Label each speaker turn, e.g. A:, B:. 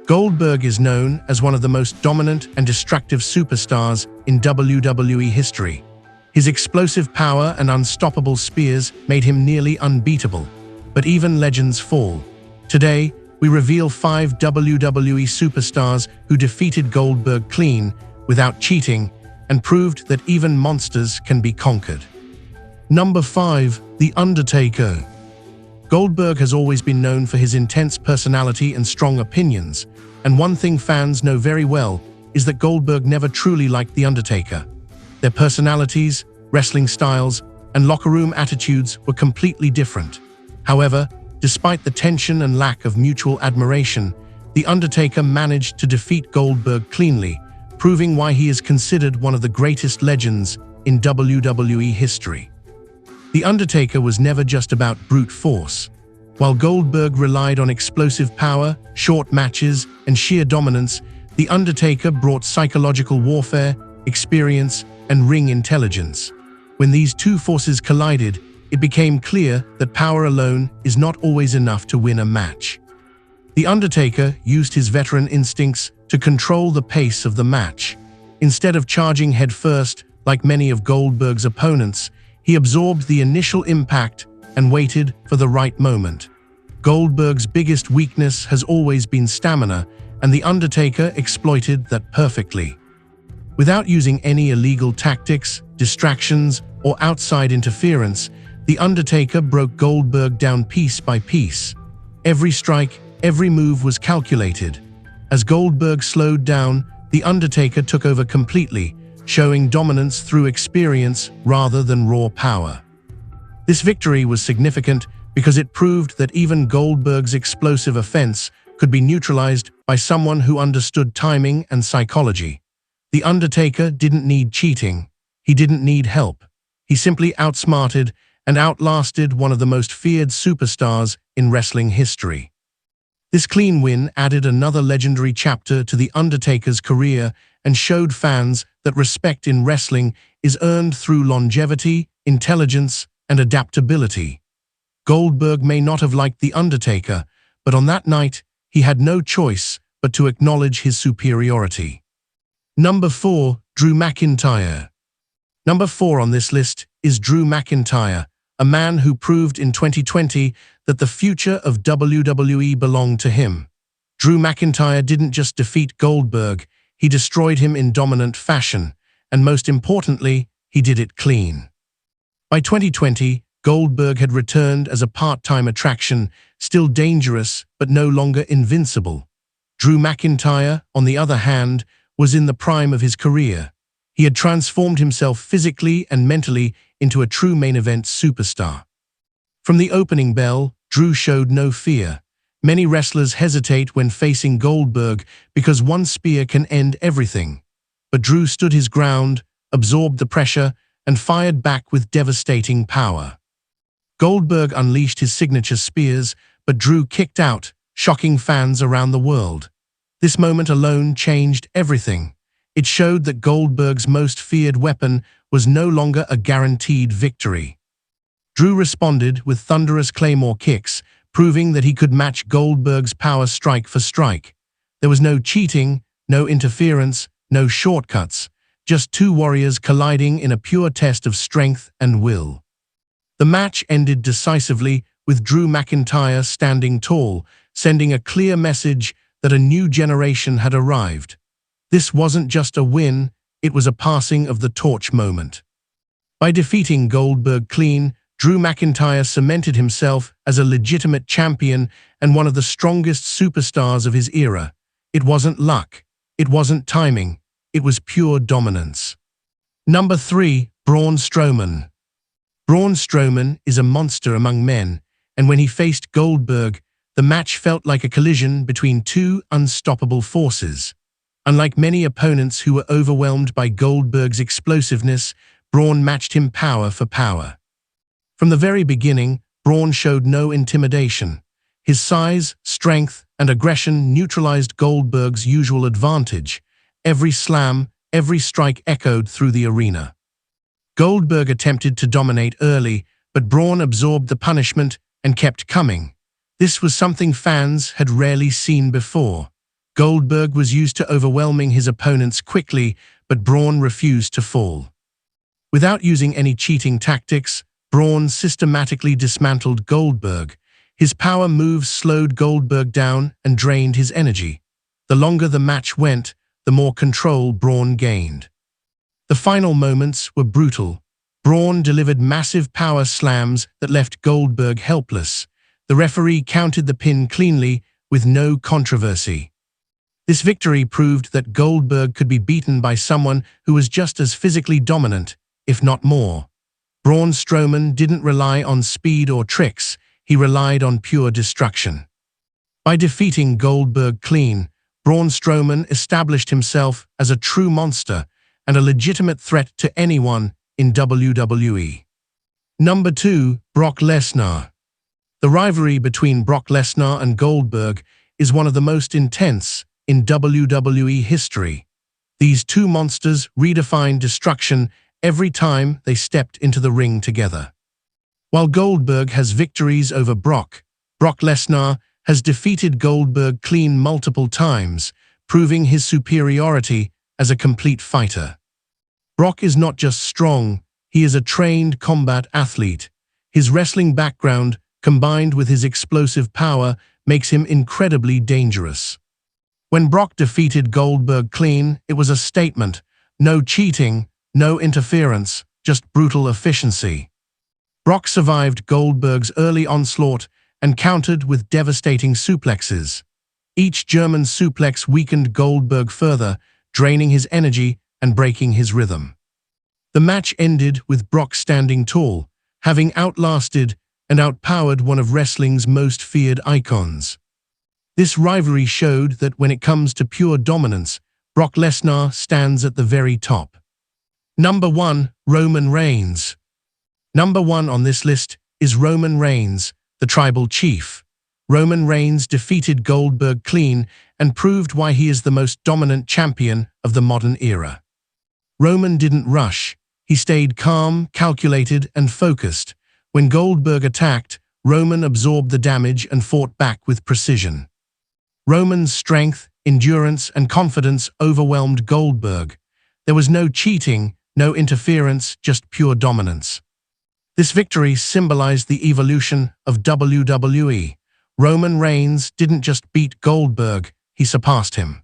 A: Goldberg is known as one of the most dominant and destructive superstars in WWE history. His explosive power and unstoppable spears made him nearly unbeatable. But even legends fall. Today, we reveal 5 WWE superstars who defeated Goldberg clean, without cheating, and proved that even monsters can be conquered. Number 5. The Undertaker. Goldberg has always been known for his intense personality and strong opinions, and one thing fans know very well is that Goldberg never truly liked The Undertaker. Their personalities, wrestling styles, and locker room attitudes were completely different. However, despite the tension and lack of mutual admiration, The Undertaker managed to defeat Goldberg cleanly, proving why he is considered one of the greatest legends in WWE history. The Undertaker was never just about brute force. While Goldberg relied on explosive power, short matches, and sheer dominance, The Undertaker brought psychological warfare, experience, and ring intelligence. When these two forces collided, it became clear that power alone is not always enough to win a match. The Undertaker used his veteran instincts to control the pace of the match. Instead of charging headfirst like many of Goldberg's opponents, he absorbed the initial impact and waited for the right moment. Goldberg's biggest weakness has always been stamina, and The Undertaker exploited that perfectly. Without using any illegal tactics, distractions, or outside interference, The Undertaker broke Goldberg down piece by piece. Every strike, every move was calculated. As Goldberg slowed down, The Undertaker took over completely, showing dominance through experience rather than raw power. This victory was significant because it proved that even Goldberg's explosive offense could be neutralized by someone who understood timing and psychology. The Undertaker didn't need cheating. He didn't need help. He simply outsmarted and outlasted one of the most feared superstars in wrestling history. This clean win added another legendary chapter to The Undertaker's career and showed fans that respect in wrestling is earned through longevity, intelligence, and adaptability. Goldberg may not have liked The Undertaker, but on that night, he had no choice but to acknowledge his superiority. Number 4. Drew McIntyre. Number 4 on this list is Drew McIntyre, a man who proved in 2020 that the future of WWE belonged to him. Drew McIntyre didn't just defeat Goldberg, he destroyed him in dominant fashion, and most importantly, he did it clean. By 2020, Goldberg had returned as a part-time attraction, still dangerous but no longer invincible. Drew McIntyre, on the other hand, was in the prime of his career. He had transformed himself physically and mentally into a true main event superstar. From the opening bell, Drew showed no fear. Many wrestlers hesitate when facing Goldberg because one spear can end everything. But Drew stood his ground, absorbed the pressure, and fired back with devastating power. Goldberg unleashed his signature spears, but Drew kicked out, shocking fans around the world. This moment alone changed everything. It showed that Goldberg's most feared weapon was no longer a guaranteed victory. Drew responded with thunderous Claymore kicks, proving that he could match Goldberg's power strike for strike. There was no cheating, no interference, no shortcuts, just two warriors colliding in a pure test of strength and will. The match ended decisively with Drew McIntyre standing tall, sending a clear message that a new generation had arrived. This wasn't just a win, it was a passing of the torch moment. By defeating Goldberg clean, Drew McIntyre cemented himself as a legitimate champion and one of the strongest superstars of his era. It wasn't luck, it wasn't timing, it was pure dominance. Number 3. Braun Strowman. Braun Strowman is a monster among men, and when he faced Goldberg, the match felt like a collision between two unstoppable forces. Unlike many opponents who were overwhelmed by Goldberg's explosiveness, Braun matched him power for power. From the very beginning, Braun showed no intimidation. His size, strength, and aggression neutralized Goldberg's usual advantage. Every slam, every strike echoed through the arena. Goldberg attempted to dominate early, but Braun absorbed the punishment and kept coming. This was something fans had rarely seen before. Goldberg was used to overwhelming his opponents quickly, but Braun refused to fall. Without using any cheating tactics, Braun systematically dismantled Goldberg. His power moves slowed Goldberg down and drained his energy. The longer the match went, the more control Braun gained. The final moments were brutal. Braun delivered massive power slams that left Goldberg helpless. The referee counted the pin cleanly, with no controversy. This victory proved that Goldberg could be beaten by someone who was just as physically dominant, if not more. Braun Strowman didn't rely on speed or tricks, he relied on pure destruction. By defeating Goldberg clean, Braun Strowman established himself as a true monster and a legitimate threat to anyone in WWE. Number 2. Brock Lesnar. The rivalry between Brock Lesnar and Goldberg is one of the most intense in WWE history. These two monsters redefined destruction every time they stepped into the ring together. While Goldberg has victories over Brock Lesnar has defeated Goldberg clean multiple times, proving his superiority as a complete fighter. Brock is not just strong, he is a trained combat athlete. His wrestling background, combined with his explosive power, makes him incredibly dangerous. When Brock defeated Goldberg clean, it was a statement. No cheating, no interference, just brutal efficiency. Brock survived Goldberg's early onslaught and countered with devastating suplexes. Each German suplex weakened Goldberg further, draining his energy and breaking his rhythm. The match ended with Brock standing tall, having outlasted and outpowered one of wrestling's most feared icons. This rivalry showed that when it comes to pure dominance, Brock Lesnar stands at the very top. Number 1. Roman Reigns. Number 1 on this list is Roman Reigns, the tribal chief. Roman Reigns defeated Goldberg clean and proved why he is the most dominant champion of the modern era. Roman didn't rush. He stayed calm, calculated, and focused. When Goldberg attacked, Roman absorbed the damage and fought back with precision. Roman's strength, endurance, and confidence overwhelmed Goldberg. There was no cheating, no interference, just pure dominance. This victory symbolized the evolution of WWE. Roman Reigns didn't just beat Goldberg, he surpassed him.